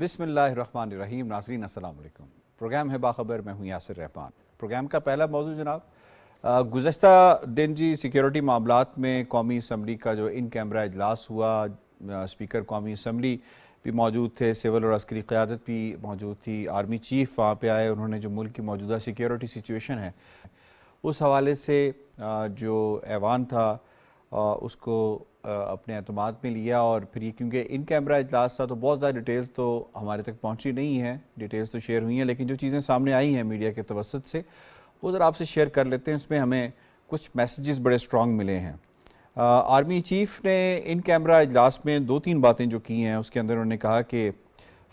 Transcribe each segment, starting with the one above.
بسم اللہ الرحمن الرحیم. ناظرین السلام علیکم. پروگرام ہے باخبر، میں ہوں یاسر رحمان. پروگرام کا پہلا موضوع جناب گزشتہ دن سیکیورٹی معاملات میں قومی اسمبلی کا جو ان کیمرہ اجلاس ہوا، اسپیکر قومی اسمبلی بھی موجود تھے، سول اور عسکری قیادت بھی موجود تھی، آرمی چیف وہاں پہ آئے. انہوں نے جو ملک کی موجودہ سیکیورٹی سچویشن ہے اس حوالے سے جو ایوان تھا اس کو اپنے اعتماد میں لیا. اور پھر یہ کیونکہ ان کیمرہ اجلاس تھا تو بہت زیادہ ڈیٹیلز تو ہمارے تک پہنچی نہیں ہیں، ڈیٹیلز تو شیئر ہوئی ہیں، لیکن جو چیزیں سامنے آئی ہیں میڈیا کے توسط سے وہ ذرا آپ سے شیئر کر لیتے ہیں. اس میں ہمیں کچھ میسیجز بڑے سٹرونگ ملے ہیں. آرمی چیف نے ان کیمرہ اجلاس میں 2-3 باتیں جو کی ہیں اس کے اندر انہوں نے کہا کہ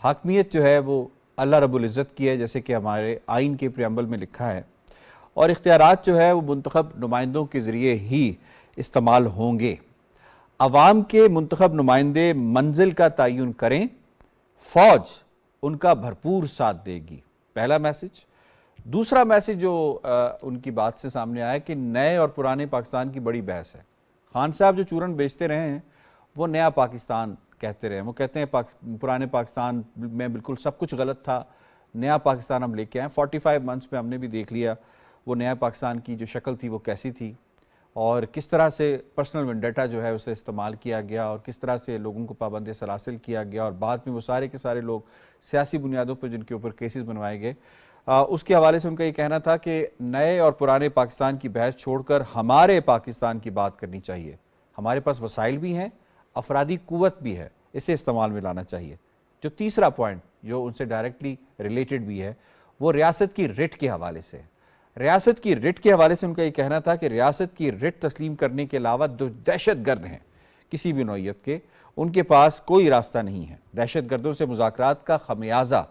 حاکمیت جو ہے وہ اللہ رب العزت کی ہے، جیسے کہ ہمارے آئین کے پریامبل میں لکھا ہے، اور اختیارات جو ہے وہ منتخب نمائندوں کے ذریعے ہی استعمال ہوں گے. عوام کے منتخب نمائندے منزل کا تعین کریں، فوج ان کا بھرپور ساتھ دے گی. پہلا میسج. دوسرا میسج جو ان کی بات سے سامنے آیا کہ نئے اور پرانے پاکستان کی بڑی بحث ہے. خان صاحب جو چورن بیچتے رہے ہیں وہ نیا پاکستان کہتے رہے ہیں، وہ کہتے ہیں پرانے پاکستان میں بالکل سب کچھ غلط تھا، نیا پاکستان ہم لے کے آئے. 45 منتھس میں ہم نے بھی دیکھ لیا وہ نیا پاکستان کی جو شکل تھی وہ کیسی تھی، اور کس طرح سے پرسنل ونڈیٹا جو ہے اسے استعمال کیا گیا، اور کس طرح سے لوگوں کو پابند سلاسل کیا گیا، اور بعد میں وہ سارے کے سارے لوگ سیاسی بنیادوں پر جن کے اوپر کیسز بنوائے گئے. اس کے حوالے سے ان کا یہ کہنا تھا کہ نئے اور پرانے پاکستان کی بحث چھوڑ کر ہمارے پاکستان کی بات کرنی چاہیے. ہمارے پاس وسائل بھی ہیں، افرادی قوت بھی ہے، اسے استعمال میں لانا چاہیے. جو تیسرا پوائنٹ جو ان سے ڈائریکٹلی ریلیٹڈ بھی ہے وہ ریاست کی رٹ کے حوالے سے. ریاست کی رٹ کے حوالے سے ان کا یہ کہنا تھا کہ ریاست کی رٹ تسلیم کرنے کے علاوہ جو دہشت گرد ہیں کسی بھی نوعیت کے، ان کے پاس کوئی راستہ نہیں ہے. دہشت گردوں سے مذاکرات کا خمیازہ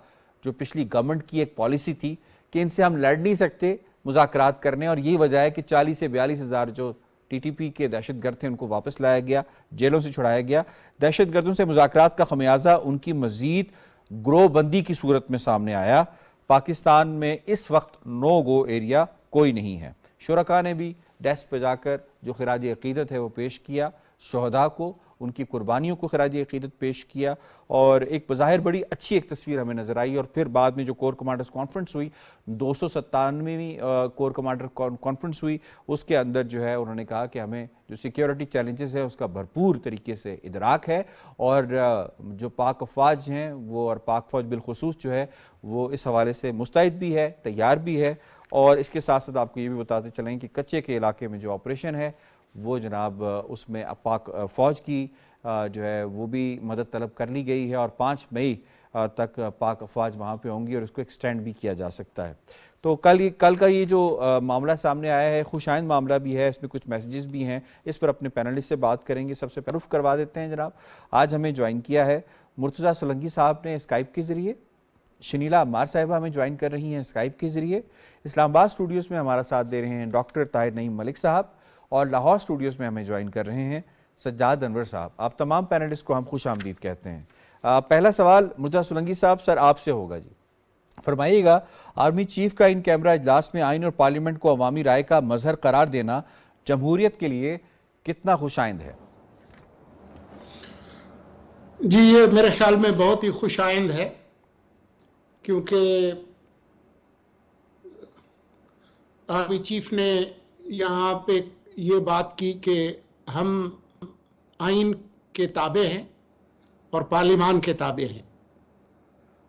جو پچھلی گورنمنٹ کی ایک پالیسی تھی کہ ان سے ہم لڑ نہیں سکتے مذاکرات کرنے، اور یہی وجہ ہے کہ 40 سے 42 ہزار جو ٹی ٹی پی کے دہشت گرد تھے ان کو واپس لایا گیا، جیلوں سے چھڑایا گیا. دہشت گردوں سے مذاکرات کا خمیازہ ان کی مزید گروہ بندی کی صورت میں سامنے آیا. پاکستان میں اس وقت نو گو ایریا کوئی نہیں ہے. شرکاء نے بھی ڈیسک پہ جا کر جو خراج عقیدت ہے وہ پیش کیا، شہداء کو ان کی قربانیوں کو خراج عقیدت پیش کیا، اور ایک بظاہر بڑی اچھی ایک تصویر ہمیں نظر آئی. اور پھر بعد میں جو کور کمانڈرز کانفرنس ہوئی، 297ویں کور کمانڈر کانفرنس ہوئی، اس کے اندر جو ہے انہوں نے کہا کہ ہمیں جو سیکیورٹی چیلنجز ہے اس کا بھرپور طریقے سے ادراک ہے، اور جو پاک افواج ہیں وہ، اور پاک فوج بالخصوص جو ہے وہ اس حوالے سے مستعد بھی ہے، تیار بھی ہے. اور اس کے ساتھ ساتھ آپ کو یہ بھی بتاتے چلیں کہ کچے کے علاقے میں جو آپریشن ہے وہ جناب اس میں پاک فوج کی جو ہے وہ بھی مدد طلب کر لی گئی ہے، اور 5 مئی تک پاک افواج وہاں پہ ہوں گی، اور اس کو ایکسٹینڈ بھی کیا جا سکتا ہے. تو کل کا یہ جو معاملہ سامنے آیا ہے خوش آئند معاملہ بھی ہے، اس میں کچھ میسیجز بھی ہیں، اس پر اپنے پینلسٹ سے بات کریں گے. سب سے تعارف کروا دیتے ہیں جناب. آج ہمیں جوائن کیا ہے مرتضیٰ سولنگی صاحب نے اسکائپ کے ذریعے، شنیلا عمار صاحبہ ہمیں جوائن کر رہی ہیں اسکائپ کے ذریعے، اسلام آباد اسٹوڈیوز میں ہمارا ساتھ دے رہے ہیں ڈاکٹر طاہر نعیم ملک صاحب، اور لاہور اسٹوڈیوز میں ہمیں جوائن کر رہے ہیں سجاد انور صاحب. آپ تمام پینلسٹ کو ہم خوش آمدید کہتے ہیں. پہلا سوال مرتضیٰ سولنگی صاحب سر آپ سے ہوگا. جی فرمائیے گا، آرمی چیف کا ان کیمرہ اجلاس میں آئین اور پارلیمنٹ کو عوامی رائے کا مظہر قرار دینا جمہوریت کے لیے کتنا خوش آئند ہے؟ جی یہ میرے خیال میں بہت ہی خوش آئند ہے، کیونکہ آرمی چیف نے یہاں پہ یہ بات کی کہ ہم آئین کے تابع ہیں اور پارلیمان کے تابع ہیں،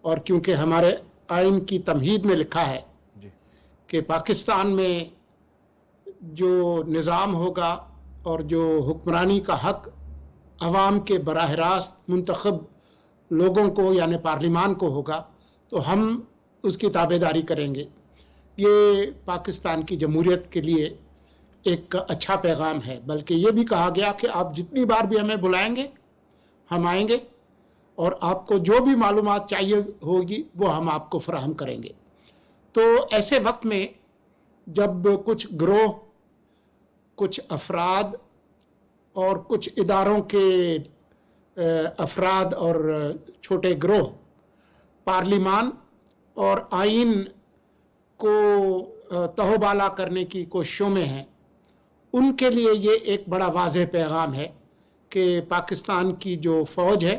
اور کیونکہ ہمارے آئین کی تمہید میں لکھا ہے کہ پاکستان میں جو نظام ہوگا اور جو حکمرانی کا حق عوام کے براہ راست منتخب لوگوں کو یعنی پارلیمان کو ہوگا، تو ہم اس کی تابعداری کریں گے. یہ پاکستان کی جمہوریت کے لیے ایک اچھا پیغام ہے. بلکہ یہ بھی کہا گیا کہ آپ جتنی بار بھی ہمیں بلائیں گے ہم آئیں گے، اور آپ کو جو بھی معلومات چاہیے ہوگی وہ ہم آپ کو فراہم کریں گے. تو ایسے وقت میں جب کچھ گروہ، کچھ افراد اور کچھ اداروں کے افراد اور چھوٹے گروہ پارلیمان اور آئین کو تہوبالا کرنے کی کوششوں میں ہیں، ان کے لیے یہ ایک بڑا واضح پیغام ہے کہ پاکستان کی جو فوج ہے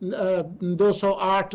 2008,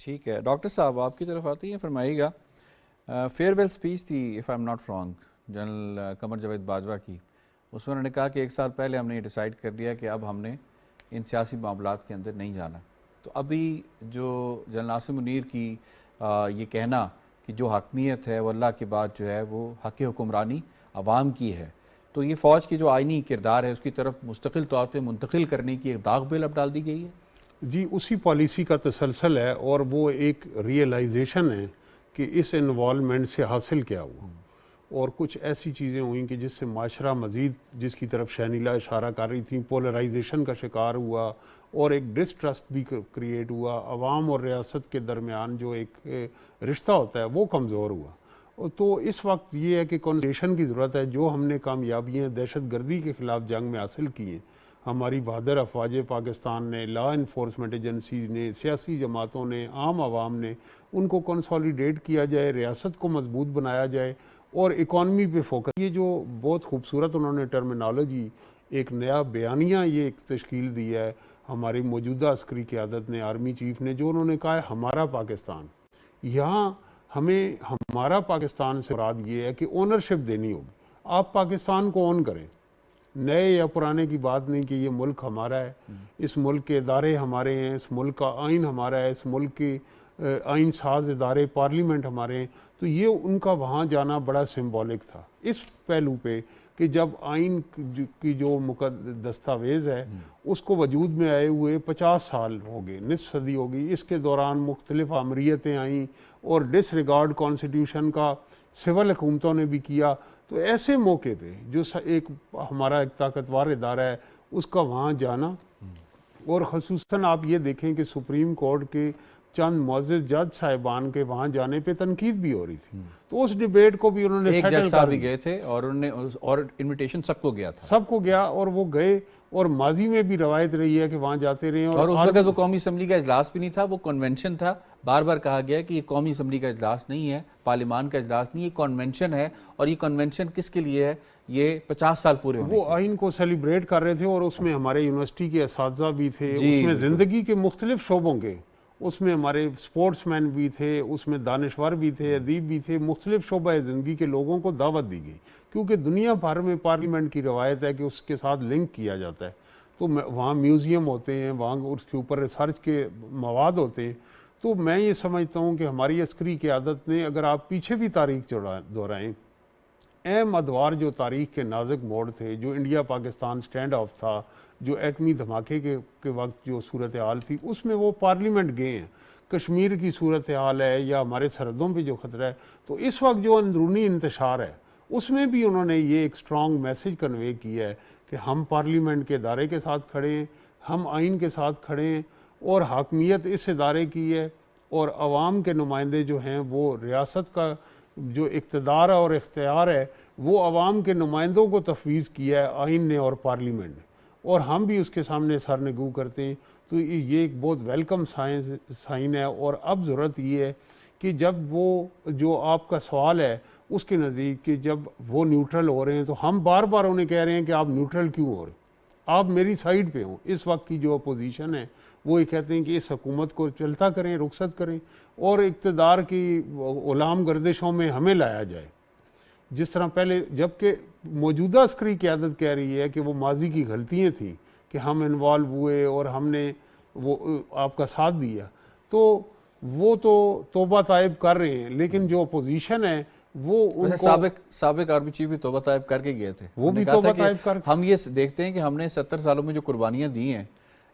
ٹھیک ہے ڈاکٹر صاحب آپ کی طرف آتی ہیں, فرمائیے گا. فیئر ویل اسپیچ تھی if I am not wrong general Qamar Javed Bajwa کی, اس میں انہوں نے کہا کہ 1 سال پہلے ہم نے یہ ڈیسائیڈ کر لیا کہ اب ہم نے ان سیاسی معاملات کے اندر نہیں جانا. تو ابھی جو جنرل ناصر منیر کی یہ کہنا کہ جو حاکمیت ہے وہ اللہ کے بعد جو ہے وہ حق حکمرانی عوام کی ہے, تو یہ فوج کی جو آئینی کردار ہے اس کی طرف مستقل طور پہ منتقل کرنے کی ایک داغ بیل اب ڈال دی گئی ہے. جی اسی پالیسی کا تسلسل ہے, اور وہ ایک ریئلائزیشن ہے کہ اس انوالومنٹ سے حاصل کیا ہوا, اور کچھ ایسی چیزیں ہوئیں کہ جس سے معاشرہ مزید, جس کی طرف شینیلا اشارہ کر رہی تھیں, پولرائزیشن کا شکار ہوا اور ایک ڈسٹرسٹ بھی کریٹ ہوا. عوام اور ریاست کے درمیان جو ایک رشتہ ہوتا ہے وہ کمزور ہوا. تو اس وقت یہ ہے کہ کنسنٹریشن کی ضرورت ہے. جو ہم نے کامیابیاں دہشت گردی کے خلاف جنگ میں حاصل کی ہیں, ہماری بہادر افواج پاکستان نے, لا انفورسمنٹ ایجنسیز نے, سیاسی جماعتوں نے, عام عوام نے, ان کو کنسولیڈیٹ کیا جائے, ریاست کو مضبوط بنایا جائے اور اکانومی پہ فوکس. یہ جو بہت خوبصورت انہوں نے ٹرمینالوجی, ایک نیا بیانیہ یہ ایک تشکیل دیا ہے ہماری موجودہ عسکری قیادت نے, آرمی چیف نے, جو انہوں نے کہا ہے ہمارا پاکستان. یہاں ہمیں ہمارا پاکستان سے مراد یہ ہے کہ اونرشپ دینی ہوگی. آپ پاکستان کو اون کریں, نئے یا پرانے کی بات نہیں کہ یہ ملک ہمارا ہے, اس ملک کے ادارے ہمارے ہیں, اس ملک کا آئین ہمارا ہے, اس ملک کے آئین ساز ادارے پارلیمنٹ ہمارے ہیں. تو یہ ان کا وہاں جانا بڑا سمبولک تھا اس پہلو پہ کہ جب آئین کی جو دستاویز ہے اس کو وجود میں آئے ہوئے 50 سال ہو گئے, نصف صدی ہو گئی. اس کے دوران مختلف آمریتیں آئیں اور ڈس ریگارڈ کانسٹیٹیوشن کا سول حکومتوں نے بھی کیا. تو ایسے موقع پہ جو ایک ہمارا ایک طاقتور ادارہ ہے اس کا وہاں جانا, اور خصوصاً آپ یہ دیکھیں کہ سپریم کورٹ کے چند معزز جج صاحبان کے وہاں جانے پہ تنقید بھی ہو رہی تھی. تو اس ڈیبیٹ کو بھی انہوں نے ایک سیٹل جج صاحب کر بھی گئے تھے اور انہوں نے اور انویٹیشن سب کو گیا تھا, سب کو گیا, اور وہ گئے, اور ماضی میں بھی روایت رہی ہے کہ وہاں جاتے رہے. اور اس وقت وہ قومی اسمبلی کا اجلاس بھی نہیں تھا, وہ کنونشن تھا. بار بار کہا گیا کہ یہ قومی اسمبلی کا اجلاس نہیں ہے, پارلیمان کا اجلاس نہیں, یہ کنونشن ہے. اور یہ کنونشن کس کے لیے ہے؟ یہ 50 سال پورے ہونے. وہ آئین کو سیلیبریٹ کر رہے تھے, اور اس میں ہمارے یونیورسٹی کے اساتذہ بھی تھے, اس میں زندگی کے مختلف شعبوں کے, اس میں ہمارے سپورٹس مین بھی تھے, اس میں دانشور بھی تھے, ادیب بھی تھے, مختلف شعبہ زندگی کے لوگوں کو دعوت دی گئی, کیونکہ دنیا بھر میں پارلیمنٹ کی روایت ہے کہ اس کے ساتھ لنک کیا جاتا ہے. تو وہاں میوزیم ہوتے ہیں, وہاں اس کے اوپر ریسرچ کے مواد ہوتے ہیں. تو میں یہ سمجھتا ہوں کہ ہماری عسکری قیادت نے, اگر آپ پیچھے بھی تاریخ دہرائیں, اہم ادوار جو تاریخ کے نازک موڑ تھے, جو انڈیا پاکستان سٹینڈ آف تھا, جو ایٹمی دھماکے کے وقت جو صورتحال تھی, اس میں وہ پارلیمنٹ گئے ہیں. کشمیر کی صورتحال ہے یا ہمارے سرحدوں پہ جو خطرہ ہے, تو اس وقت جو اندرونی انتشار ہے اس میں بھی انہوں نے یہ ایک سٹرونگ میسیج کنوے کیا ہے کہ ہم پارلیمنٹ کے ادارے کے ساتھ کھڑے ہیں, ہم آئین کے ساتھ کھڑے ہیں, اور حاکمیت اس ادارے کی ہے, اور عوام کے نمائندے جو ہیں وہ ریاست کا جو اقتدار اور اختیار ہے وہ عوام کے نمائندوں کو تفویض کیا ہے آئین نے اور پارلیمنٹ نے, اور ہم بھی اس کے سامنے سر نگو کرتے ہیں. تو یہ ایک بہت ویلکم سائن ہے. اور اب ضرورت یہ ہے کہ جب وہ جو آپ کا سوال ہے اس کے نزدیک کہ جب وہ نیوٹرل ہو رہے ہیں, تو ہم بار بار انہیں کہہ رہے ہیں کہ آپ نیوٹرل کیوں ہو رہے ہیں, آپ میری سائیڈ پہ ہوں. اس وقت کی جو اپوزیشن ہے وہ یہ کہتے ہیں کہ اس حکومت کو چلتا کریں, رخصت کریں, اور اقتدار کی غلام گردشوں میں ہمیں لایا جائے. جس طرح پہلے, جبکہ موجودہ عسکری قیادت کہہ رہی ہے کہ وہ ماضی کی غلطیاں تھیں کہ ہم انوالو ہوئے اور ہم نے وہ آپ کا ساتھ دیا, تو وہ تو توبہ طائب کر رہے ہیں. لیکن جو اپوزیشن ہے وہ ان کو سابق آرمی چیف بھی توبہ طائب کر کے گئے تھے, وہ بھی توبہ طائب کر کے. ہم یہ دیکھتے ہیں کہ ہم نے 70 سالوں میں جو قربانیاں دی ہیں,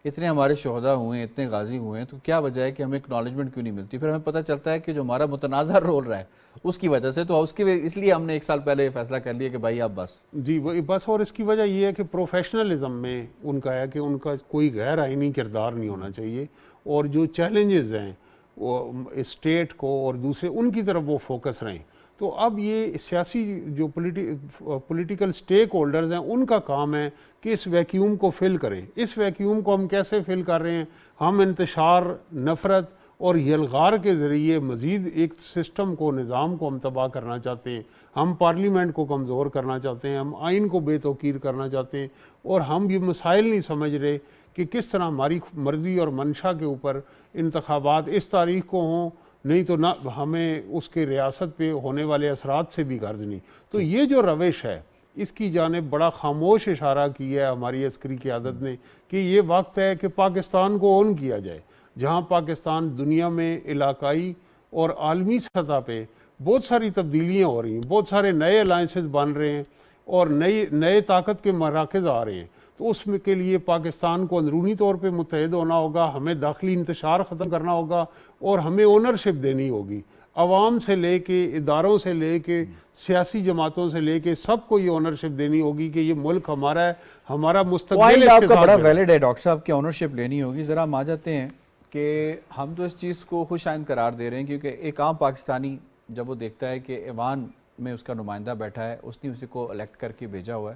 اتنے ہمارے شہداء ہوئے ہیں, اتنے غازی ہوئے ہیں, تو کیا وجہ ہے کہ ہمیں اکنالجمنٹ کیوں نہیں ملتی؟ پھر ہمیں پتہ چلتا ہے کہ جو ہمارا متنازع رول رہا ہے اس کی وجہ سے, تو اس لیے ہم نے 1 سال پہلے یہ فیصلہ کر لیا کہ بھائی اب بس. جی بس, اور اس کی وجہ یہ ہے کہ پروفیشنلزم میں ان کا ہے کہ ان کا کوئی غیر آئینی کردار نہیں ہونا چاہیے, اور جو چیلنجز ہیں وہ اسٹیٹ کو اور دوسرے ان کی طرف وہ فوکس رہیں. تو اب یہ سیاسی جو پولیٹیکل سٹیک ہولڈرز ہیں ان کا کام ہے کہ اس ویکیوم کو فل کریں. اس ویکیوم کو ہم کیسے فل کر رہے ہیں؟ ہم انتشار, نفرت اور یلغار کے ذریعے مزید ایک سسٹم کو، نظام کو ہم تباہ کرنا چاہتے ہیں. ہم پارلیمنٹ کو کمزور کرنا چاہتے ہیں، ہم آئین کو بے توقیر کرنا چاہتے ہیں، اور ہم یہ مسائل نہیں سمجھ رہے کہ کس طرح ہماری مرضی اور منشا کے اوپر انتخابات اس تاریخ کو ہوں، نہیں تو نہ ہمیں اس کے ریاست پہ ہونے والے اثرات سے بھی غرض نہیں. تو یہ جو روش ہے اس کی جانب بڑا خاموش اشارہ کیا ہے ہماری عسکری قیادت نے کہ یہ وقت ہے کہ پاکستان کو اون کیا جائے. جہاں پاکستان دنیا میں علاقائی اور عالمی سطح پہ بہت ساری تبدیلیاں ہو رہی ہیں، بہت سارے نئے الائنسز بن رہے ہیں اور نئے طاقت کے مراکز آ رہے ہیں، تو اس میں کے لیے پاکستان کو اندرونی طور پہ متحد ہونا ہوگا، ہمیں داخلی انتشار ختم کرنا ہوگا، اور ہمیں اونرشپ دینی ہوگی. عوام سے لے کے، اداروں سے لے کے، سیاسی جماعتوں سے لے کے، سب کو یہ اونرشپ دینی ہوگی کہ یہ ملک ہمارا ہے، ہمارا مستقبل پوائنٹ اس آپ کے کا ساتھ بڑا ہے. ویلڈ ہے ڈاکٹر صاحب، کہ اونرشپ لینی ہوگی. ذرا ہم آ جاتے ہیں کہ ہم تو اس چیز کو خوش آئند قرار دے رہے ہیں کیونکہ ایک عام پاکستانی جب وہ دیکھتا ہے کہ ایوان میں اس کا نمائندہ بیٹھا ہے، اس نے اسی کو الیکٹ کر کے بھیجا ہوا ہے،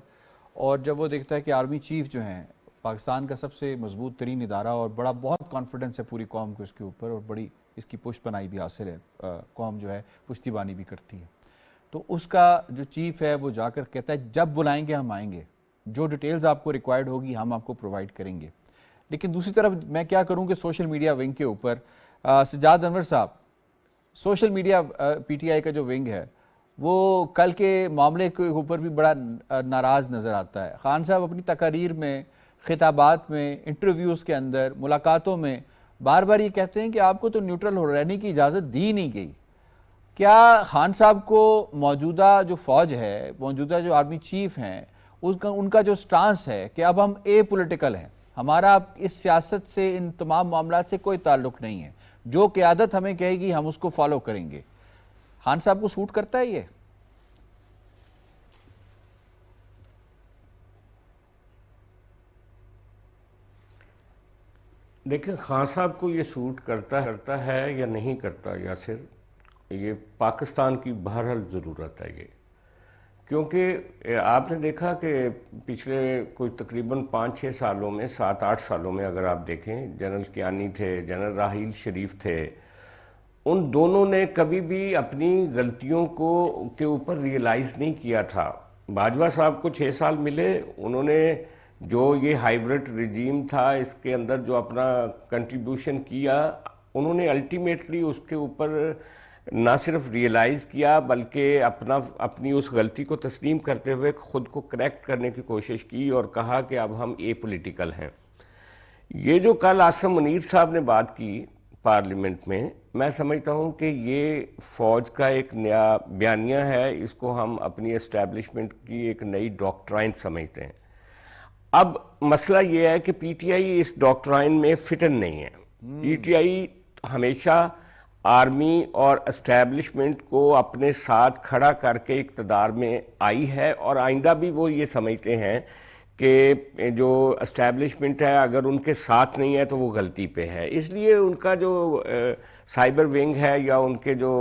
اور جب وہ دیکھتا ہے کہ آرمی چیف جو ہیں پاکستان کا سب سے مضبوط ترین ادارہ، اور بہت کانفیڈنس ہے پوری قوم کو اس کے اوپر، اور بڑی اس کی پشت پناہی بھی حاصل ہے، قوم جو ہے پشتی بانی بھی کرتی ہے، تو اس کا جو چیف ہے وہ جا کر کہتا ہے جب بلائیں گے ہم آئیں گے، جو ڈیٹیلز آپ کو ریکوائرڈ ہوگی ہم آپ کو پرووائڈ کریں گے. لیکن دوسری طرف میں کیا کروں کہ سوشل میڈیا ونگ کے اوپر سجاد انور صاحب، سوشل میڈیا پی ٹی آئی کا جو ونگ ہے وہ کل کے معاملے کے اوپر بھی بڑا ناراض نظر آتا ہے. خان صاحب اپنی تقاریر میں، خطابات میں، انٹرویوز کے اندر، ملاقاتوں میں بار بار یہ کہتے ہیں کہ آپ کو تو نیوٹرل رہنے کی اجازت دی نہیں گئی. کیا خان صاحب کو موجودہ جو فوج ہے، موجودہ جو آرمی چیف ہیں، ان کا جو سٹانس ہے کہ اب ہم اے پولیٹیکل ہیں، ہمارا اس سیاست سے، ان تمام معاملات سے کوئی تعلق نہیں ہے، جو قیادت ہمیں کہے گی ہم اس کو فالو کریں گے، خان صاحب کو سوٹ کرتا ہے یہ؟ دیکھیں، خان صاحب کو یہ سوٹ کرتا ہے یا نہیں کرتا یاسر، یہ پاکستان کی بہرحال ضرورت ہے. یہ کیونکہ آپ نے دیکھا کہ پچھلے کوئی تقریباً 5-6 سالوں میں، 7-8 سالوں میں اگر آپ دیکھیں، جنرل کیانی تھے، جنرل راحیل شریف تھے، ان دونوں نے کبھی بھی اپنی غلطیوں کے اوپر ریئلائز نہیں کیا تھا. باجوہ صاحب کو 6 سال ملے، انہوں نے جو یہ ہائیبرڈ رجیم تھا اس کے اندر جو اپنا کنٹریبیوشن کیا، انہوں نے الٹیمیٹلی اس کے اوپر نہ صرف ریئلائز کیا بلکہ اپنی اس غلطی کو تسلیم کرتے ہوئے خود کو کریکٹ کرنے کی کوشش کی اور کہا کہ اب ہم اے پولیٹیکل ہیں. یہ جو کل عاصم منیر صاحب نے بات کی پارلیمنٹ میں سمجھتا ہوں کہ یہ فوج کا ایک نیا بیانیہ ہے، اس کو ہم اپنی اسٹیبلشمنٹ کی ایک نئی ڈاکٹرائن سمجھتے ہیں. اب مسئلہ یہ ہے کہ پی ٹی آئی اس ڈاکٹرائن میں فٹن نہیں ہے. پی ٹی آئی ہمیشہ آرمی اور اسٹیبلشمنٹ کو اپنے ساتھ کھڑا کر کے اقتدار میں آئی ہے، اور آئندہ بھی وہ یہ سمجھتے ہیں کہ جو اسٹیبلشمنٹ ہے اگر ان کے ساتھ نہیں ہے تو وہ غلطی پہ ہے. اس لیے ان کا جو سائبر ونگ ہے یا ان کے جو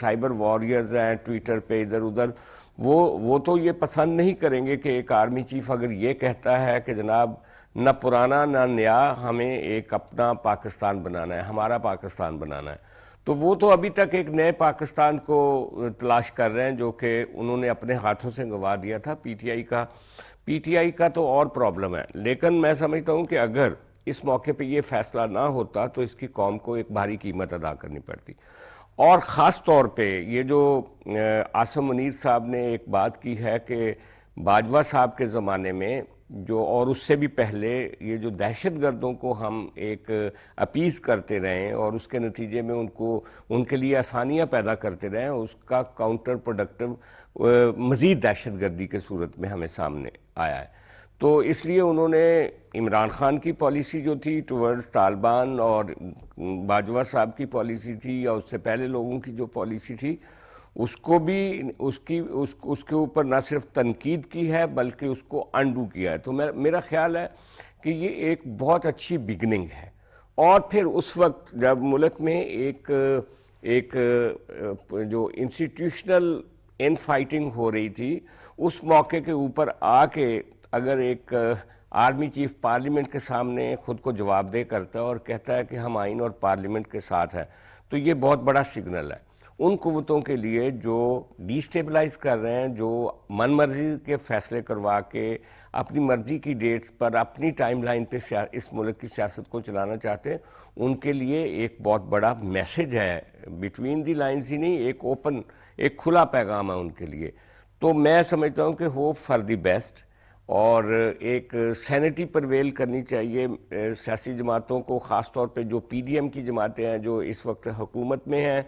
سائبر واریئرز ہیں ٹویٹر پہ ادھر ادھر، وہ تو یہ پسند نہیں کریں گے کہ ایک آرمی چیف اگر یہ کہتا ہے کہ جناب نہ پرانا نہ نیا، ہمیں ایک اپنا پاکستان بنانا ہے، ہمارا پاکستان بنانا ہے. تو وہ تو ابھی تک ایک نئے پاکستان کو تلاش کر رہے ہیں جو کہ انہوں نے اپنے ہاتھوں سے گنوا دیا تھا. پی ٹی آئی کا تو اور پرابلم ہے. لیکن میں سمجھتا ہوں کہ اگر اس موقع پہ یہ فیصلہ نہ ہوتا تو اس کی قوم کو ایک بھاری قیمت ادا کرنی پڑتی. اور خاص طور پہ یہ جو عاصم منیر صاحب نے ایک بات کی ہے کہ باجوہ صاحب کے زمانے میں جو، اور اس سے بھی پہلے، یہ جو دہشت گردوں کو ہم ایک اپیز کرتے رہے اور اس کے نتیجے میں ان کے لیے آسانیاں پیدا کرتے رہے، اس کا کاؤنٹر پروڈکٹیو مزید دہشت گردی کے صورت میں ہمیں سامنے آیا ہے. تو اس لیے انہوں نے عمران خان کی پالیسی جو تھی ٹورڈز طالبان اور باجوہ صاحب کی پالیسی تھی یا اس سے پہلے لوگوں کی جو پالیسی تھی، اس کو بھی اس کے اوپر نہ صرف تنقید کی ہے بلکہ اس کو انڈو کیا ہے. تو میرا خیال ہے کہ یہ ایک بہت اچھی بگننگ ہے. اور پھر اس وقت جب ملک میں ایک جو انسٹیٹیوشنل ان فائٹنگ ہو رہی تھی، اس موقع کے اوپر آ کے اگر ایک آرمی چیف پارلیمنٹ کے سامنے خود کو جواب دہ کرتا ہے اور کہتا ہے کہ ہم آئین اور پارلیمنٹ کے ساتھ ہیں، تو یہ بہت بڑا سگنل ہے ان قوتوں کے لیے جو ڈی سٹیبلائز کر رہے ہیں، جو من مرضی کے فیصلے کروا کے اپنی مرضی کی ڈیٹس پر اپنی ٹائم لائن پہ اس ملک کی سیاست کو چلانا چاہتے ہیں، ان کے لیے ایک بہت بڑا میسج ہے، بٹوین دی لائنز ہی نہیں، ایک اوپن، ایک کھلا پیغام ہے ان کے لیے۔ تو میں سمجھتا ہوں کہ ہوپ فار دی بیسٹ، اور ایک سینٹی پرویل کرنی چاہیے سیاسی جماعتوں کو، خاص طور پہ جو پی ڈی ایم کی جماعتیں ہیں جو اس وقت حکومت میں ہیں،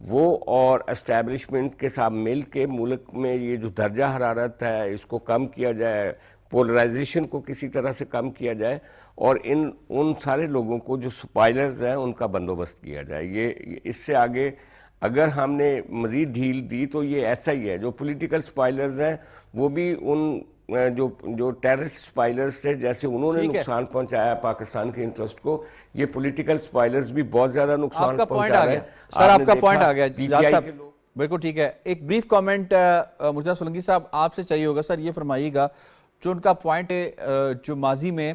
وہ اور اسٹیبلشمنٹ کے ساتھ مل کے ملک میں یہ جو درجہ حرارت ہے اس کو کم کیا جائے، پولرائزیشن کو کسی طرح سے کم کیا جائے، اور ان سارے لوگوں کو جو سپائلرز ہیں ان کا بندوبست کیا جائے۔ یہ اس سے آگے اگر ہم نے مزید ڈھیل دی تو یہ ایسا ہی ہے، جو پولیٹیکل سپائلرز ہیں وہ بھی ان جو ٹیررسٹ سپائلرز تھے، جیسے انہوں نے نقصان پہنچایا پاکستان کے انٹرسٹ کو، یہ پولیٹیکل سپائلرز بھی بہت زیادہ نقصان پہنچا رہے ہیں۔ سر آپ کا پوائنٹ آ گیا جزاد صاحب، بالکل ٹھیک ہے۔ ایک بریف کامنٹ مرتضیٰ سولنگی صاحب آپ سے چاہیے ہوگا سر، یہ فرمائیے گا جو ان کا پوائنٹ ہے جو ماضی میں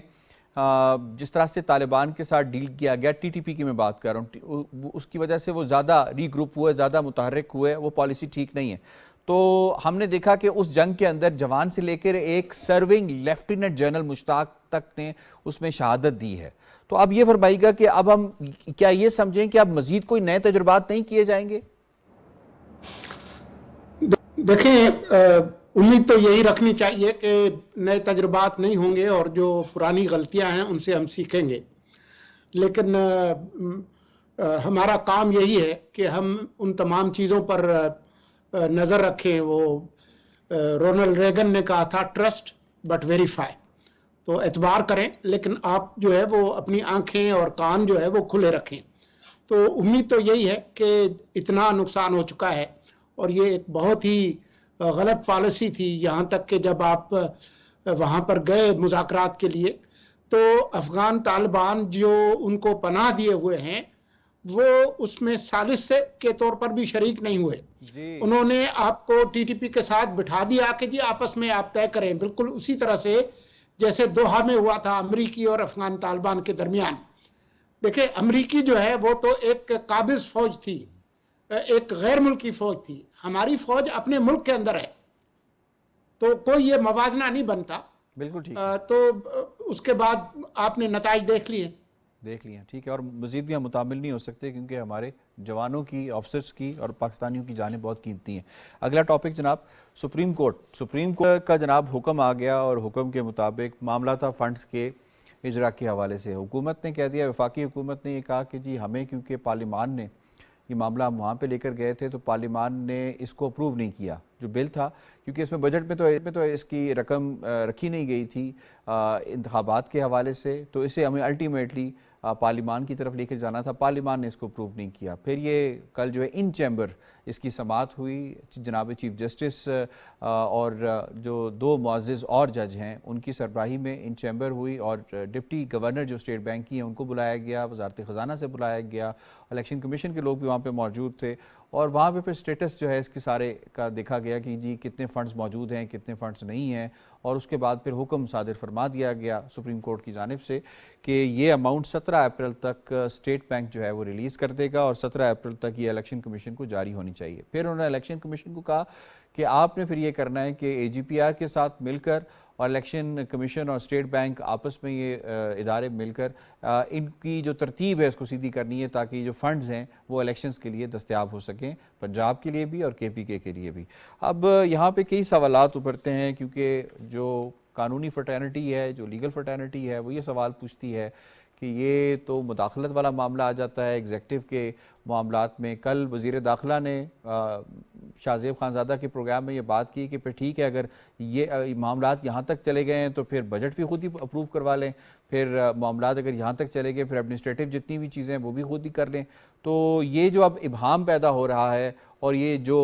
جس طرح سے طالبان کے ساتھ ڈیل کیا گیا، ٹی ٹی پی کی میں بات کر رہا ہوں، اس کی وجہ سے وہ زیادہ ری گروپ ہوئے، زیادہ متحرک ہوئے، وہ پالیسی ٹھیک نہیں ہے۔ تو ہم نے دیکھا کہ اس جنگ کے اندر جوان سے لے کر ایک سرونگ لیفٹیننٹ جنرل مشتاق تک نے اس میں شہادت دی ہے۔ تو اب یہ فرمائیے گا کہ اب ہم کیا یہ سمجھیں کہ اب مزید کوئی نئے تجربات نہیں کیے جائیں گے؟ دیکھیں، امید تو یہی رکھنی چاہیے کہ نئے تجربات نہیں ہوں گے اور جو پرانی غلطیاں ہیں ان سے ہم سیکھیں گے، لیکن ہمارا کام یہی ہے کہ ہم ان تمام چیزوں پر نظر رکھیں۔ وہ رونلڈ ریگن نے کہا تھا ٹرسٹ بٹ ویریفائی، تو اعتبار کریں لیکن آپ جو ہے وہ اپنی آنکھیں اور کان جو ہے وہ کھلے رکھیں۔ تو امید تو یہی ہے کہ اتنا نقصان ہو چکا ہے، اور یہ ایک بہت ہی غلط پالیسی تھی، یہاں تک کہ جب آپ وہاں پر گئے مذاکرات کے لیے تو افغان طالبان جو ان کو پناہ دیے ہوئے ہیں وہ اس میں ثالث کے طور پر بھی شریک نہیں ہوئے۔ انہوں نے آپ کو ٹی ٹی پی کے ساتھ بٹھا دیا کہ جی آپس میں آپ طے کریں، بالکل اسی طرح سے جیسے دوحہ میں ہوا تھا امریکی اور افغان طالبان کے درمیان۔ دیکھیں، امریکی جو ہے وہ تو ایک قابض فوج تھی، ایک غیر ملکی فوج تھی، ہماری فوج اپنے ملک کے اندر ہے، تو کوئی یہ موازنہ نہیں بنتا۔ بالکل ٹھیک، تو اس کے بعد آپ نے نتائج دیکھ لیے، ٹھیک ہے، اور مزید بھی ہم متعامل نہیں ہو سکتے کیونکہ ہمارے جوانوں کی، آفیسرز کی اور پاکستانیوں کی جانیں بہت قیمتی ہیں۔ اگلا ٹاپک جناب سپریم کورٹ کا جناب حکم آ گیا، اور حکم کے مطابق معاملہ تھا فنڈز کے اجرا کے حوالے سے۔ حکومت نے کہہ دیا، وفاقی حکومت نے یہ کہا کہ جی ہمیں، کیونکہ پارلیمان نے یہ معاملہ ہم وہاں پہ لے کر گئے تھے تو پارلیمان نے اس کو اپروو نہیں کیا جو بل تھا، کیونکہ اس میں بجٹ میں تو اس کی رقم رکھی نہیں گئی تھی انتخابات کے حوالے سے، تو اسے ہمیں الٹیمیٹلی پارلیمان کی طرف لے کر جانا تھا، پارلیمان نے اس کو اپروو نہیں کیا۔ پھر یہ کل جو ہے ان چیمبر اس کی سماعت ہوئی، جناب چیف جسٹس اور جو دو معزز اور جج ہیں ان کی سربراہی میں ان چیمبر ہوئی، اور ڈپٹی گورنر جو اسٹیٹ بینک کی ہیں ان کو بلایا گیا، وزارت خزانہ سے بلایا گیا، الیکشن کمیشن کے لوگ بھی وہاں پہ موجود تھے، اور وہاں پہ پھر سٹیٹس جو ہے اس کے سارے کا دیکھا گیا کہ جی کتنے فنڈز موجود ہیں، کتنے فنڈز نہیں ہیں، اور اس کے بعد پھر حکم صادر فرما دیا گیا سپریم کورٹ کی جانب سے کہ یہ اماؤنٹ 17 اپریل تک اسٹیٹ بینک جو ہے وہ ریلیز کر دے گا، اور 17 اپریل تک یہ الیکشن کمیشن کو جاری ہونی چاہیے۔ پھر انہوں نے الیکشن کمیشن کو کہا کہ آپ نے پھر یہ کرنا ہے کہ اے جی پی آر کے ساتھ مل کر، اور الیکشن کمیشن اور اسٹیٹ بینک آپس میں یہ ادارے مل کر ان کی جو ترتیب ہے اس کو سیدھی کرنی ہے، تاکہ جو فنڈز ہیں وہ الیکشنز کے لیے دستیاب ہو سکیں، پنجاب کے لیے بھی اور کے پی کے لیے بھی۔ اب یہاں پہ کئی سوالات ابھرتے ہیں، کیونکہ جو قانونی فرٹرنٹی ہے، جو لیگل فرٹرنٹی ہے، وہ یہ سوال پوچھتی ہے کہ یہ تو مداخلت والا معاملہ آ جاتا ہے ایگزیکٹو کے معاملات میں۔ کل وزیر داخلہ نے شاہ زیب خانزادہ کے پروگرام میں یہ بات کی کہ پھر ٹھیک ہے، اگر یہ معاملات یہاں تک چلے گئے ہیں تو پھر بجٹ بھی خود ہی اپروو کروا لیں، پھر معاملات اگر یہاں تک چلے گئے پھر ایڈمنسٹریٹو جتنی بھی چیزیں ہیں وہ بھی خود ہی کر لیں۔ تو یہ جو اب ابہام پیدا ہو رہا ہے، اور یہ جو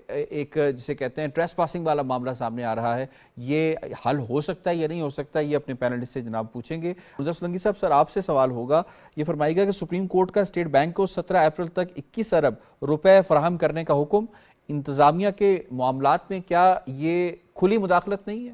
ایک جسے کہتے ہیں ٹریس پاسنگ والا معاملہ سامنے آ رہا ہے، یہ حل ہو سکتا ہے یا نہیں ہو سکتا، یہ اپنے پینلسٹ سے جناب پوچھیں گے۔ مرتضیٰ سولنگی صاحب، سر آپ سے سوال ہوگا، یہ فرمائیے گا کہ سپریم کورٹ کا اسٹیٹ بینک کو 17 اپریل تک 21 ارب روپے فراہم کرنے کا حکم، انتظامیہ کے معاملات میں کیا یہ کھلی مداخلت نہیں ہے؟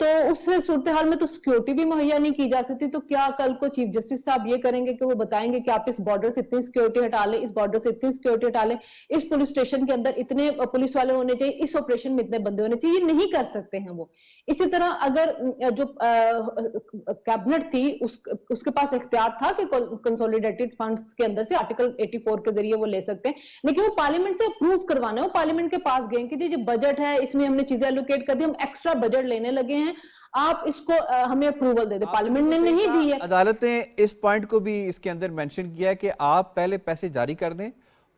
تو اس صورتحال میں تو سیکورٹی بھی مہیا نہیں کی جا سکتی. تو کیا کل کو چیف جسٹس صاحب یہ کریں گے کہ وہ بتائیں گے کہ آپ اس بارڈر سے اتنی سیکورٹی ہٹا لیں, اس بارڈر سے اتنی سیکورٹی ہٹا لیں, اس پولیس اسٹیشن کے اندر اتنے پولیس والے ہونے چاہیے, اس آپریشن میں اتنے بندے ہونے چاہیے, یہ نہیں کر سکتے ہیں وہ. اسی طرح اگر جو کیبنٹ تھی اس کے پاس اختیار تھا کہ کنسولیڈیٹڈ فنڈز کے اندر سے آرٹیکل 84 کے ذریعے وہ لے سکتے ہیں, لیکن وہ پارلیمنٹ سے اپروو کروانا ہے. وہ پارلیمنٹ کے پاس گئے کہ جی بجٹ ہے, اس میں ہم نے چیزیں الوکیٹ کر دی, ہم ایکسٹرا بجٹ لینے لگے ہیں, آپ اس کو ہمیں اپروول دے دیں. پارلیمنٹ نے نہیں دی ہے. عدالتیں اس پوائنٹ کو بھی اس کے اندر مینشن کیا ہے کہ آپ پہلے پیسے جاری کر دیں,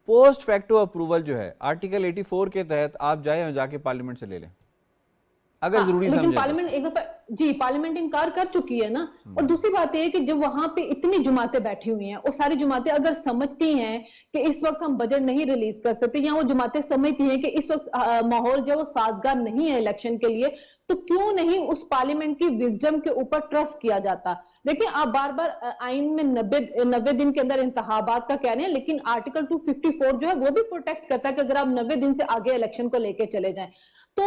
پوسٹ فیکٹو اپروول جو ہے آرٹیکل 84 کے تحت آپ جائیں اور جا کے پارلیمنٹ سے لے لیں اگر ضروری لیکن سمجھیں. پارلیمنٹ ایک دفعہ جی پارلیمنٹ انکار کر چکی ہے نا. اور دوسری بات یہ ہے کہ جب وہاں پہ اتنی جماعتیں بیٹھی ہوئی ہیں, اور ساری جماعتیں اگر سمجھتی ہیں کہ اس وقت ہم بجٹ نہیں ریلیز کر سکتے, یا وہ جماعتیں سمجھتی ہیں کہ اس وقت ماحول جو وہ سازگار نہیں ہے الیکشن کے لیے, تو کیوں نہیں اس پارلیمنٹ کی وزڈم کے اوپر ٹرسٹ کیا جاتا. دیکھیں آپ بار بار آئین میں 90 دن کے اندر انتخابات کا کہہ رہے ہیں, لیکن آرٹیکل 254 جو ہے وہ بھی پروٹیکٹ کرتا ہے کہ اگر آپ 90 دن سے آگے الیکشن کو لے کے چلے جائیں. تو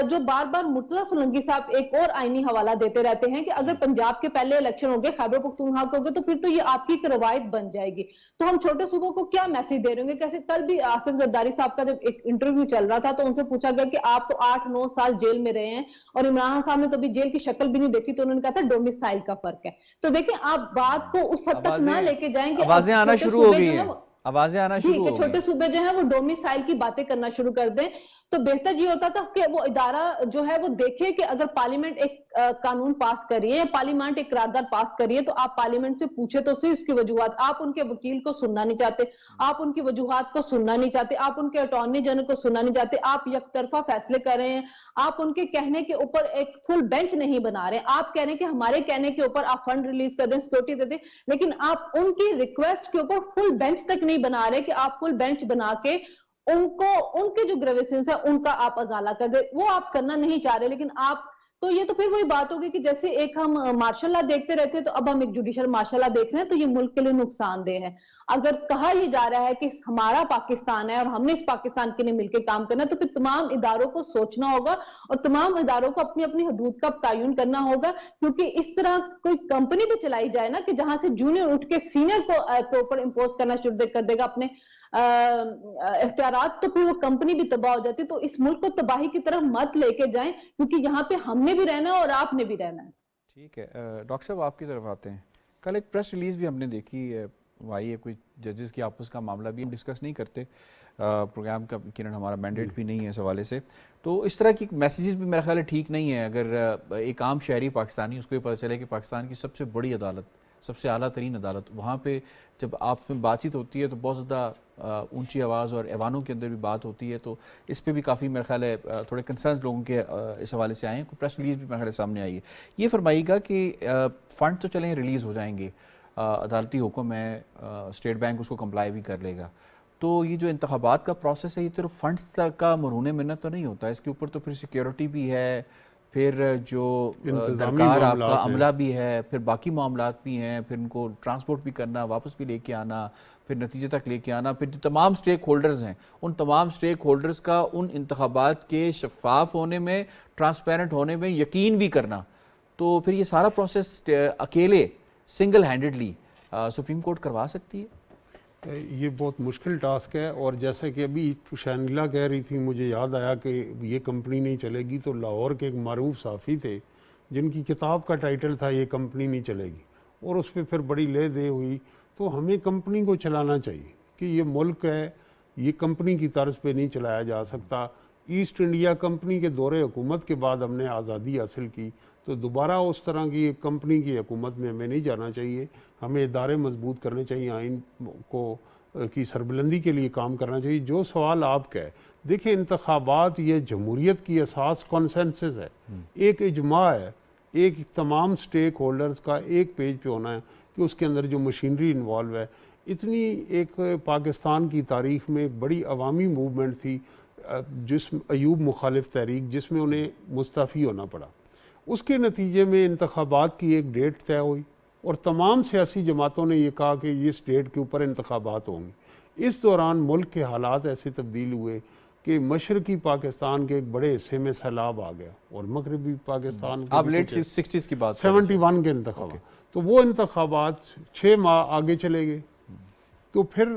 جو بار بار مرتضی سولنگی صاحب ایک اور آئینی حوالہ دیتے رہتے ہیں کہ اگر پنجاب کے پہلے الیکشن ہو گئے, خیبر پختونخوا کے ہو گئے, تو پھر تو یہ آپ کی ایک روایت بن جائے گی. تو ہم چھوٹے صوبوں کو کیا میسج دے رہے ہوں گے؟ کیسے کل بھی آصف زرداری صاحب کا جب ایک انٹرویو چل رہا تھا تو ان سے پوچھا گیا کہ آپ تو 8-9 سال جیل میں رہے ہیں, اور عمران خان صاحب نے تو ابھی جیل کی شکل بھی نہیں دیکھی, تو انہوں نے کہا تھا ڈومیسائل کا فرق ہے. تو دیکھیں آپ بات کو اس حد تک نہ لے کے جائیں کہ آوازیں آنا شروع ہو گئی ہیں, آوازیں آنا جی شروع کہ ہو گئی. چھوٹے صوبے جو ہیں وہ ڈومیسائل کی باتیں کرنا شروع کر دیں. تو بہتر یہ ہوتا تھا کہ وہ ادارہ جو ہے وہ دیکھے کہ اگر پارلیمنٹ ایک قانون پاس کریے یا پارلیمنٹ ایک قرارداد پاس کریے, تو آپ پارلیمنٹ سے پوچھے تو صحیح اس کی وجوہات. آپ ان کے وکیل کو سننا نہیں چاہتے, آپ ان کی وجوہات کو سننا نہیں چاہتے, آپ ان کے اٹارنی جنرل کو سننا نہیں چاہتے, آپ یک طرفہ فیصلے کر رہے ہیں, آپ ان کے کہنے کے اوپر ایک فل بینچ نہیں بنا رہے. آپ کہہ رہے ہیں کہ ہمارے کہنے کے اوپر آپ فنڈ ریلیز کر دیں, سیکورٹی دے دیں, لیکن آپ ان کی ریکویسٹ کے اوپر فل بینچ تک نہیں بنا رہے کہ آپ فل بینچ بنا کے ان کے جو گریویشنز ہیں ان کا آپ ازالہ کر دیں. وہ آپ کرنا نہیں چاہ رہے, لیکن آپ تو یہ تو پھر وہی بات ہوگی کہ جیسے ایک ہم مارشل لا دیکھتے رہتے ہیں, تو اب ہم ایک جوڈیشل مارشل لا دیکھ رہے ہیں, تو یہ ملک کے لیے نقصان دہ ہے. اگر کہا یہ جا رہا ہے کہ ہمارا پاکستان ہے اور ہم نے اس پاکستان کے لیے مل کے کام کرنا ہے, تو پھر تمام اداروں کو سوچنا ہوگا اور تمام اداروں کو اپنی اپنی حدود کا تعین کرنا ہوگا. کیونکہ اس طرح کوئی کمپنی بھی چلائی جائے نا کہ جہاں سے جونیئر اٹھ کے سینئر کے اوپر امپوز کرنا شروع کر دے گا اپنے اختیارات, تو پھر وہ کمپنی بھی تباہ ہو جاتی. تو اس ملک کو تباہی کی طرف مت لے کے جائیں, کیونکہ یہاں پہ ہم نے بھی رہنا ہے اور آپ نے بھی رہنا ہے. ٹھیک ہے, ڈاکٹر صاحب آپ کی طرف آتے ہیں. کل ایک پریس ریلیز بھی ہم نے دیکھی ہے, آئی ہے کوئی ججز کی آپس کا معاملہ بھی ہم ڈسکس نہیں کرتے, پروگرام کا یقیناً ہمارا مینڈیٹ بھی نہیں ہے اس حوالے سے. تو اس طرح کی میسیجز بھی میرا خیال ہے ٹھیک نہیں ہے. اگر ایک عام شہری پاکستانی اس کو یہ پتہ چلے کہ پاکستان کی سب سے بڑی عدالت, سب سے اعلیٰ ترین عدالت, وہاں پہ جب آپ میں بات چیت ہوتی ہے تو بہت زیادہ اونچی آواز اور ایوانوں کے اندر بھی بات ہوتی ہے, تو اس پہ بھی کافی میرا خیال ہے تھوڑے کنسرن لوگوں کے اس حوالے سے آئے ہیں. کوئی پریس ریلیز بھی میرے خیال سامنے آئی ہے. یہ فرمائیے گا کہ فنڈ تو چلیں ریلیز ہو جائیں گے, عدالتی حکم ہے, اسٹیٹ بینک اس کو کمپلائی بھی کر لے گا, تو یہ جو انتخابات کا پروسیس ہے یہ صرف فنڈز کا مرہون منت تو نہیں ہوتا, اس کے اوپر تو پھر سیکیورٹی بھی ہے, پھر جو درکار آپ کا عملہ بھی ہے, پھر باقی معاملات بھی ہیں, پھر ان کو ٹرانسپورٹ بھی کرنا, واپس بھی لے کے آنا, پھر نتیجے تک لے کے آنا, پھر جو تمام سٹیک ہولڈرز ہیں ان تمام سٹیک ہولڈرز کا ان انتخابات کے شفاف ہونے میں, ٹرانسپیرنٹ ہونے میں یقین بھی کرنا. تو پھر یہ سارا پروسیس اکیلے سنگل ہینڈڈلی سپریم کورٹ کروا سکتی ہے؟ یہ بہت مشکل ٹاسک ہے. اور جیسا کہ ابھی شانیلا کہہ رہی تھی, مجھے یاد آیا کہ یہ کمپنی نہیں چلے گی, تو لاہور کے ایک معروف صحافی تھے جن کی کتاب کا ٹائٹل تھا یہ کمپنی نہیں چلے گی, اور اس پہ پھر بڑی لے دے ہوئی. تو ہمیں کمپنی کو چلانا چاہیے کہ یہ ملک ہے, یہ کمپنی کی طرز پہ نہیں چلایا جا سکتا. ایسٹ انڈیا کمپنی کے دور حکومت کے بعد ہم نے آزادی حاصل کی, تو دوبارہ اس طرح کی ایک کمپنی کی حکومت میں ہمیں نہیں جانا چاہیے. ہمیں ادارے مضبوط کرنے چاہیے, آئین کو کی سربلندی کے لیے کام کرنا چاہیے. جو سوال آپ کا ہے, دیکھیں انتخابات یہ جمہوریت کی اساس کانسنسس ہے, ایک اجماع ہے, ایک تمام سٹیک ہولڈرز کا ایک پیج پہ ہونا ہے کہ اس کے اندر جو مشینری انوالو ہے. اتنی ایک پاکستان کی تاریخ میں ایک بڑی عوامی موومنٹ تھی جس ایوب مخالف تحریک, جس میں انہیں مستعفی ہونا پڑا. اس کے نتیجے میں انتخابات کی ایک ڈیٹ طے ہوئی اور تمام سیاسی جماعتوں نے یہ کہا کہ اس ڈیٹ کے اوپر انتخابات ہوں گے. اس دوران ملک کے حالات ایسے تبدیل ہوئے کہ مشرقی پاکستان کے ایک بڑے حصے میں سیلاب آ گیا اور مغربی پاکستان آپ لیٹ 60s کی بات 71 کے انتخابات، تو وہ انتخابات 6 ماہ آگے چلے گئے. تو پھر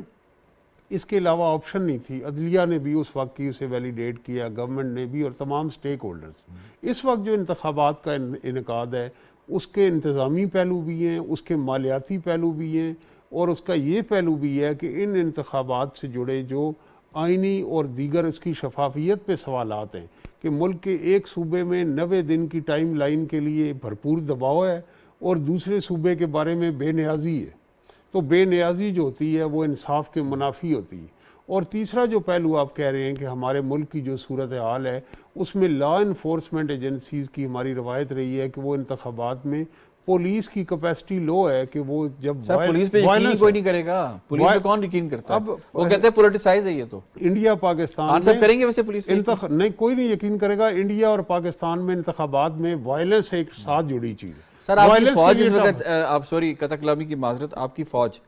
اس کے علاوہ آپشن نہیں تھی. عدلیہ نے بھی اس وقت کی اسے ویلیڈیٹ کیا، گورنمنٹ نے بھی، اور تمام سٹیک ہولڈرز. اس وقت جو انتخابات کا انعقاد ہے اس کے انتظامی پہلو بھی ہیں، اس کے مالیاتی پہلو بھی ہیں، اور اس کا یہ پہلو بھی ہے کہ ان انتخابات سے جڑے جو آئینی اور دیگر اس کی شفافیت پہ سوالات ہیں کہ ملک کے ایک صوبے میں 90 دن کی ٹائم لائن کے لیے بھرپور دباؤ ہے اور دوسرے صوبے کے بارے میں بے نیازی ہے. تو بے نیازی جو ہوتی ہے وہ انصاف کے منافی ہوتی ہے. اور تیسرا جو پہلو آپ کہہ رہے ہیں کہ ہمارے ملک کی جو صورتحال ہے اس میں لا انفورسمنٹ ایجنسیز کی ہماری روایت رہی ہے کہ وہ انتخابات میں پولیس کی کیپیسٹی لو ہے کہ وہ جب پولیس پہ یقین کوئی نہیں کرے گا. پولیس پہ کون یقین کرتا ہے؟ وہ کہتے ہیں پولیٹیسائز ہے یہ. تو انڈیا پاکستان خان صاحب کریں گے ویسے پولیس پہ نہیں، کوئی نہیں یقین کرے گا. انڈیا اور پاکستان میں انتخابات میں وائلنس ایک ساتھ جڑی چیز ہے. سر آپ کی فوج اس وقت، آپ سوری قطع کلامی کی معذرت، آپ کی فوج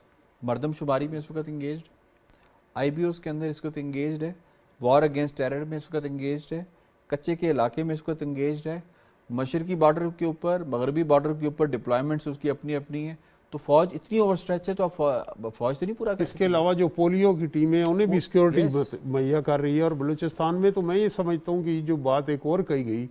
مردم شماری میں اس وقت انگیجڈ، آئی بی اوز کے اندر اس وقت انگیجڈ ہے، وار اگینسٹ ٹیرر میں اس وقت انگیجڈ ہے، کچے کے علاقے میں اس وقت انگیجڈ ہے، مشرقی بارڈر کے اوپر، مغربی بارڈر کے اوپر ڈپلائمنٹس اس کی اپنی اپنی ہیں. تو فوج اتنی اوور اسٹریچ ہے تو فوج تو نہیں پورا کر. اس کے علاوہ جو پولیو کی ٹیمیں ہیں انہیں بھی سیکیورٹی مہیا کر رہی ہے. اور بلوچستان میں تو میں یہ سمجھتا ہوں کہ یہ جو بات ایک اور کہی گئی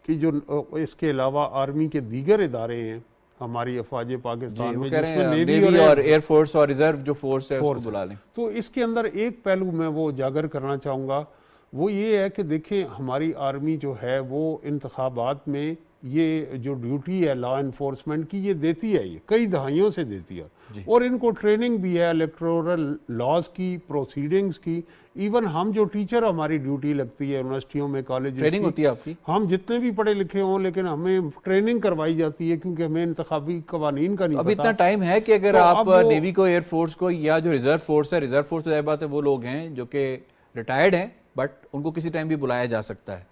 کہ جو اس کے علاوہ آرمی کے دیگر ادارے ہیں ہماری افواج پاکستان میں، جس میں نیوی اور ایئر فورس اور ریزرو جو فورس ہے اس کو بلا لیں. تو اس کے اندر ایک پہلو میں وہ اجاگر کرنا چاہوں گا، وہ یہ ہے کہ دیکھیں ہماری آرمی جو ہے وہ انتخابات میں یہ جو ڈیوٹی ہے لا انفورسمنٹ کی یہ دیتی ہے، یہ کئی دہائیوں سے دیتی ہے، اور ان کو ٹریننگ بھی ہے الیکٹورل لاز کی، پروسیڈنگز کی. ایون ہم جو ٹیچر ہماری ڈیوٹی لگتی ہے یونیورسٹیوں میں، کالجز، ٹریننگ ہوتی ہے آپ کی. ہم جتنے بھی پڑھے لکھے ہوں لیکن ہمیں ٹریننگ کروائی جاتی ہے کیونکہ ہمیں انتخابی قوانین کا نہیں پتا. اب اتنا ٹائم ہے کہ اگر آپ نیوی کو، ایئر فورس کو، یا جو ریزرو فورس ہے، ریزرو فورس ظاہر بات ہے وہ لوگ ہیں جو کہ ریٹائرڈ ہیں بٹ ان کو کسی ٹائم بھی بلایا جا سکتا ہے.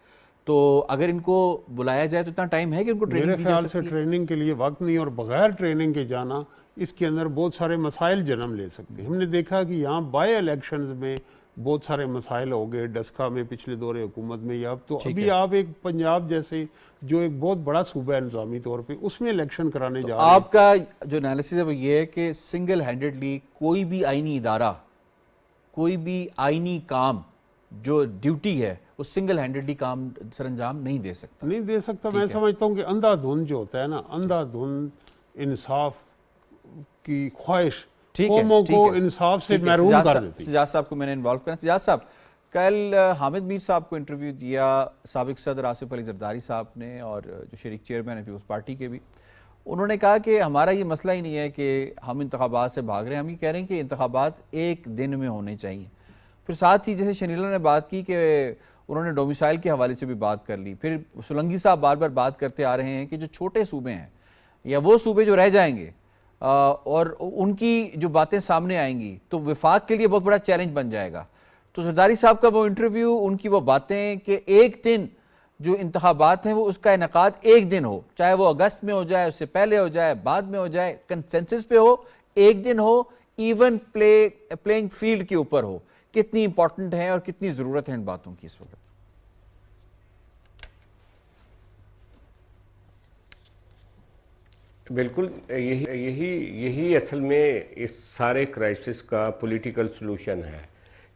تو اگر ان کو بلایا جائے تو اتنا ٹائم ہے کہ ان کو ٹریننگ دی جا سکتی ہے؟ میرے خیال سے ٹریننگ کے لیے وقت نہیں، اور بغیر ٹریننگ کے جانا اس کے اندر بہت سارے مسائل جنم لے سکتے ہیں. ہم نے دیکھا کہ یہاں بائی الیکشنز میں بہت سارے مسائل ہو گئے، ڈسکا میں پچھلے دور حکومت میں، یا تو ابھی آپ ایک پنجاب جیسے جو ایک بہت بڑا صوبہ ہے نظامی طور پہ، اس میں الیکشن کرانے جا رہے ہیں. آپ کا جو انالیسس ہے وہ یہ ہے کہ سنگل ہینڈڈلی کوئی بھی آئینی ادارہ، کوئی بھی آئینی کام جو ڈیوٹی ہے وہ سنگل ہینڈڈلی کام سر انجام نہیں دے سکتا. میں سمجھتا ہوں کہ اندھا دھند جو ہوتا ہے نا، اندھا دھند انصاف کی خواہش قوموں کو انصاف سے محروم کر دیتی. سجاد صاحب کو میں نے انوالو کرنا. سجاد صاحب، کل حامد میر صاحب کو انٹرویو دیا سابق صدر آصف علی زرداری صاحب نے، اور جو شریک چیئرمین ہے پیپلز پارٹی کے بھی، انہوں نے کہا کہ ہمارا یہ مسئلہ ہی نہیں ہے کہ ہم انتخابات سے بھاگ رہے ہیں، ہم یہ کہہ رہے ہیں کہ انتخابات ایک دن میں ہونے چاہیے. پھر ساتھ ہی جیسے شنیلا نے بات کی کہ انہوں نے ڈومیسائل کے حوالے سے بھی بات کر لی. پھر سولنگی صاحب بار بار بات کرتے آ رہے ہیں کہ جو چھوٹے صوبے ہیں یا وہ صوبے جو رہ جائیں گے اور ان کی جو باتیں سامنے آئیں گی تو وفاق کے لیے بہت بڑا چیلنج بن جائے گا. تو زرداری صاحب کا وہ انٹرویو، ان کی وہ باتیں کہ ایک دن جو انتخابات ہیں وہ اس کا انعقاد ایک دن ہو، چاہے وہ اگست میں ہو جائے، اس سے پہلے ہو جائے، بعد میں ہو جائے، کنسنسس پہ ہو، ایک دن ہو، ایون پلینگ فیلڈ کے اوپر ہو، کتنی امپورٹنٹ ہے اور کتنی ضرورت ہے ان باتوں کی اس وقت؟ بالکل یہی اصل میں اس سارے کرائسس کا پولیٹیکل سلوشن ہے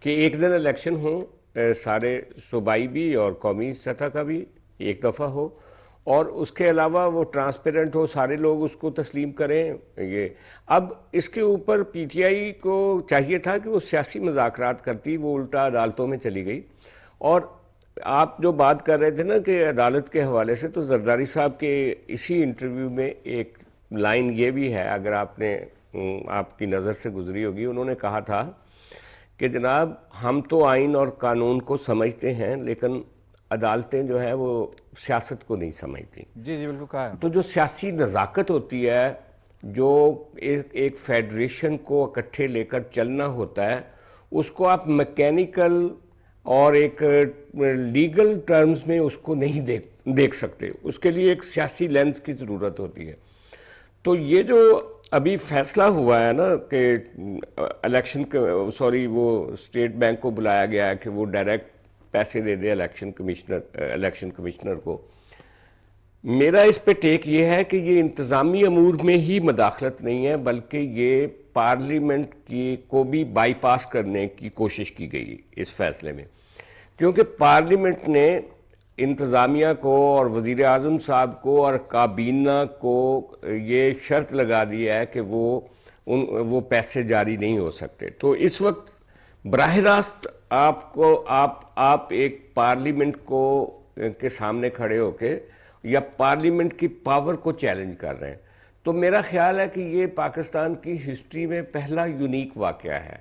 کہ ایک دن الیکشن ہو، سارے صوبائی بھی اور قومی سطح کا بھی ایک دفعہ ہو، اور اس کے علاوہ وہ ٹرانسپیرنٹ ہو، سارے لوگ اس کو تسلیم کریں. یہ اب اس کے اوپر پی ٹی آئی کو چاہیے تھا کہ وہ سیاسی مذاکرات کرتی، وہ الٹا عدالتوں میں چلی گئی. اور آپ جو بات کر رہے تھے نا کہ عدالت کے حوالے سے، تو زرداری صاحب کے اسی انٹرویو میں ایک لائن یہ بھی ہے، اگر آپ کی نظر سے گزری ہوگی، انہوں نے کہا تھا کہ جناب ہم تو آئین اور قانون کو سمجھتے ہیں لیکن عدالتیں جو ہے وہ سیاست کو نہیں سمجھتی. جی بالکل کہا ہے. تو جو سیاسی نزاکت ہوتی ہے، جو ایک فیڈریشن کو اکٹھے لے کر چلنا ہوتا ہے، اس کو آپ میکینیکل اور ایک لیگل ٹرمز میں اس کو نہیں دیکھ سکتے. اس کے لیے ایک سیاسی لینس کی ضرورت ہوتی ہے. تو یہ جو ابھی فیصلہ ہوا ہے نا کہ الیکشن وہ اسٹیٹ بینک کو بلایا گیا ہے کہ وہ ڈائریکٹ پیسے دے دے الیکشن کمشنر کو. میرا اس پہ ٹیک یہ ہے کہ یہ انتظامی امور میں ہی مداخلت نہیں ہے، بلکہ یہ پارلیمنٹ کو بھی بائی پاس کرنے کی کوشش کی گئی اس فیصلے میں، کیونکہ پارلیمنٹ نے انتظامیہ کو اور وزیر اعظم صاحب کو اور کابینہ کو یہ شرط لگا دی ہے کہ وہ پیسے جاری نہیں ہو سکتے. تو اس وقت براہ راست آپ ایک پارلیمنٹ کے سامنے کھڑے ہو کے یا پارلیمنٹ کی پاور کو چیلنج کر رہے ہیں. تو میرا خیال ہے کہ یہ پاکستان کی ہسٹری میں پہلا یونیک واقعہ ہے،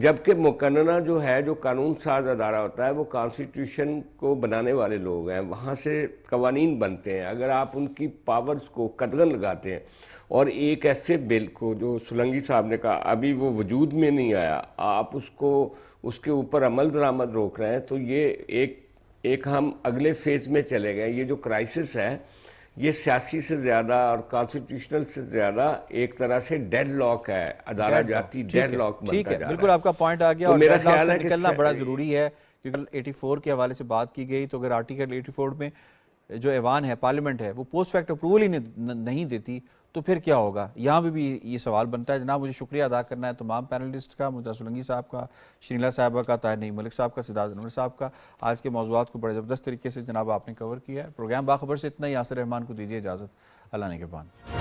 جبکہ مقننہ جو قانون ساز ادارہ ہوتا ہے وہ کانسٹیٹیوشن کو بنانے والے لوگ ہیں، وہاں سے قوانین بنتے ہیں. اگر آپ ان کی پاورز کو قدغن لگاتے ہیں اور ایک ایسے بل کو جو سولنگی صاحب نے کہا ابھی وہ وجود میں نہیں آیا، آپ اس کے اوپر عمل درآمد روک رہے ہیں، تو یہ ایک ہم اگلے فیز میں چلے گئے. یہ جو کرائسس ہے یہ سیاسی سے زیادہ اور کانسٹیٹیوشنل سے زیادہ ایک طرح سے ڈیڈ لاک ہے، ادارہ جاتی ڈیڈ لاک بنتا جا رہا ہے. بالکل آپ کا پوائنٹ آ گیا، تو اور میرا ڈیڈ لاک خیال سے ہے کہ نکلنا بڑا ضروری ہے، کیونکہ 84 کے حوالے سے بات کی گئی. تو اگر آرٹیکل 84 میں جو ایوان ہے، پارلیمنٹ ہے، وہ پوسٹ فیکٹ اپروول ہی نہیں دیتی تو پھر کیا ہوگا؟ یہاں بھی یہ سوال بنتا ہے. جناب مجھے شکریہ ادا کرنا ہے تمام پینلسٹ کا، ممتاز سولنگی صاحب کا، شرینلا صاحبہ کا، طاہر نعیم ملک صاحب کا، سداد انور صاحب کا. آج کے موضوعات کو بڑے زبردست طریقے سے جناب آپ نے کور کیا ہے. پروگرام باخبر سے اتنا ہی. یاسر رحمان کو دیجیے اجازت. اللہ نگہبان.